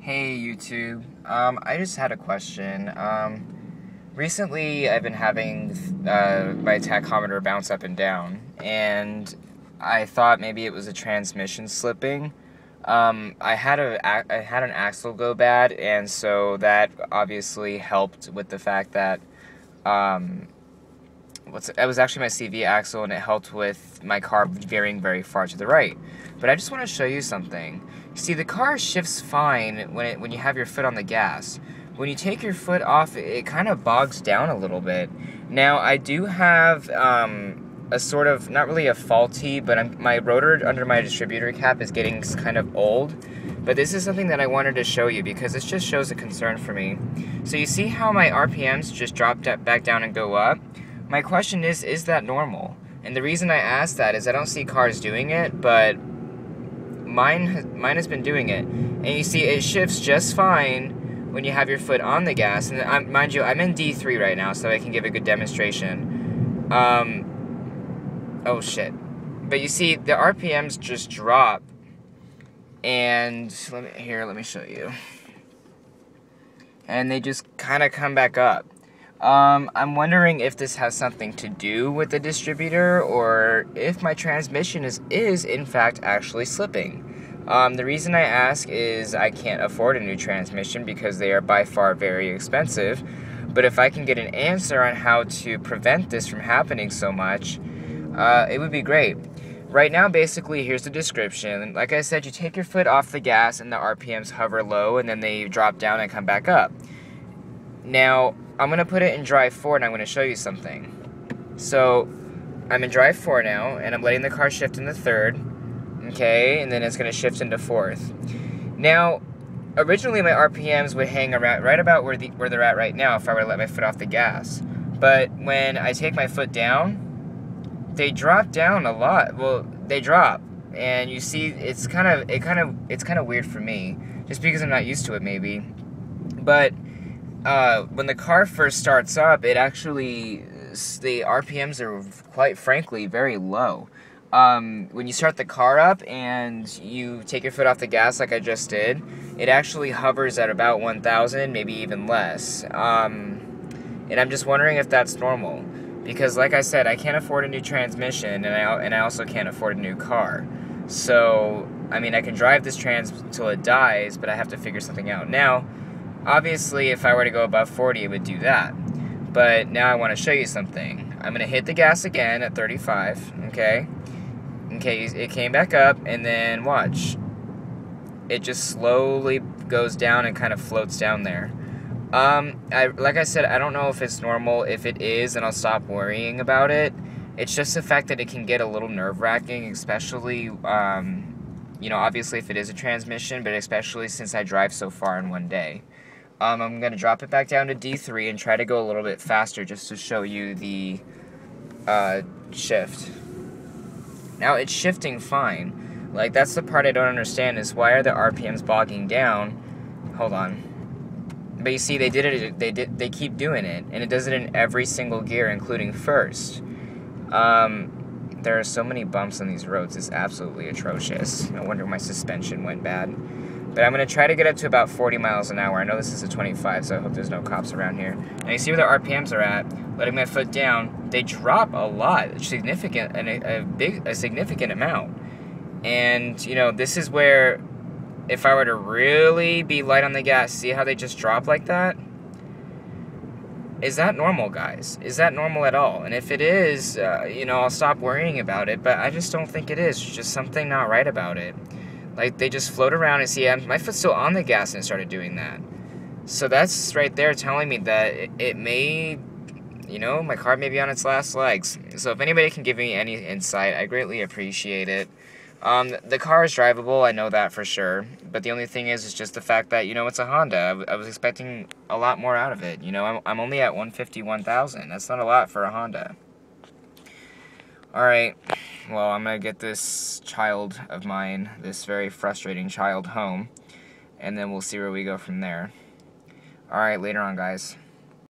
Hey YouTube, I just had a question. Recently I've been having my tachometer bounce up and down, and I thought maybe it was a transmission slipping. I had an axle go bad, and so that obviously helped with the fact that it was actually my CV axle, and it helped with my car veering very far to the right. But I just want to show you something. See, the car shifts fine when you have your foot on the gas. When you take your foot off, it kind of bogs down a little bit. Now, I do have a sort of, not really a faulty, but my rotor under my distributor cap is getting kind of old. But this is something that I wanted to show you because this just shows a concern for me. So you see how my RPMs just drop back down and go up? My question is that normal? And the reason I ask that is I don't see cars doing it, but mine has been doing it. And you see it shifts just fine when you have your foot on the gas. And mind you, I'm in D3 right now, so I can give a good demonstration. Oh shit. But you see, the RPMs just drop. And let me show you. And they just kind of come back up. I'm wondering if this has something to do with the distributor, or if my transmission is in fact actually slipping. The reason I ask is I can't afford a new transmission because they are by far very expensive. But if I can get an answer on how to prevent this from happening so much, it would be great. Right now, basically, here's the description. Like I said, you take your foot off the gas and the RPMs hover low, and then they drop down and come back up. Now, I'm going to put it in drive 4, and I'm going to show you something. So, I'm in drive 4 now, and I'm letting the car shift into third, okay, and then it's going to shift into fourth. Now, originally my RPMs would hang around right about where they're at right now if I were to let my foot off the gas. But when I take my foot down, they drop down a lot. Well, they drop, and you see it's kind of weird for me, just because I'm not used to it maybe. But when the car first starts up, the RPMs are quite frankly very low. When you start the car up and you take your foot off the gas like I just did, it actually hovers at about 1,000, maybe even less. And I'm just wondering if that's normal. Because like I said, I can't afford a new transmission, and I also can't afford a new car. So, I mean, I can drive this trans until it dies, but I have to figure something out. Now, obviously, if I were to go above 40, it would do that. But now I want to show you something. I'm going to hit the gas again at 35, okay? Okay, it came back up, and then watch. It just slowly goes down and kind of floats down there. Like I said, I don't know if it's normal. If it is, then I'll stop worrying about it. It's just the fact that it can get a little nerve-wracking, especially, you know, obviously if it is a transmission, but especially since I drive so far in one day. I'm going to drop it back down to D3 and try to go a little bit faster just to show you the shift. Now, it's shifting fine. Like, that's the part I don't understand, is why are the RPMs bogging down? Hold on. But you see, they keep doing it, and it does it in every single gear, including first. There are so many bumps on these roads, it's absolutely atrocious. No wonder my suspension went bad. But I'm going to try to get up to about 40 miles an hour. I know this is a 25, so I hope there's no cops around here. Now you see where the RPMs are at. Letting my foot down, they drop a lot, significant, and a significant amount. And, you know, this is where, if I were to really be light on the gas, see how they just drop like that? Is that normal, guys? Is that normal at all? And if it is, you know, I'll stop worrying about it, but I just don't think it is. There's just something not right about it. Like, they just float around, and see, my foot's still on the gas and it started doing that. So that's right there telling me that it may, you know, my car may be on its last legs. So if anybody can give me any insight, I greatly appreciate it. The car is drivable, I know that for sure. But the only thing is just the fact that, you know, it's a Honda. I was expecting a lot more out of it. You know, I'm only at 151,000. That's not a lot for a Honda. Alright, well, I'm going to get this child of mine, this very frustrating child, home. And then we'll see where we go from there. Alright, later on, guys.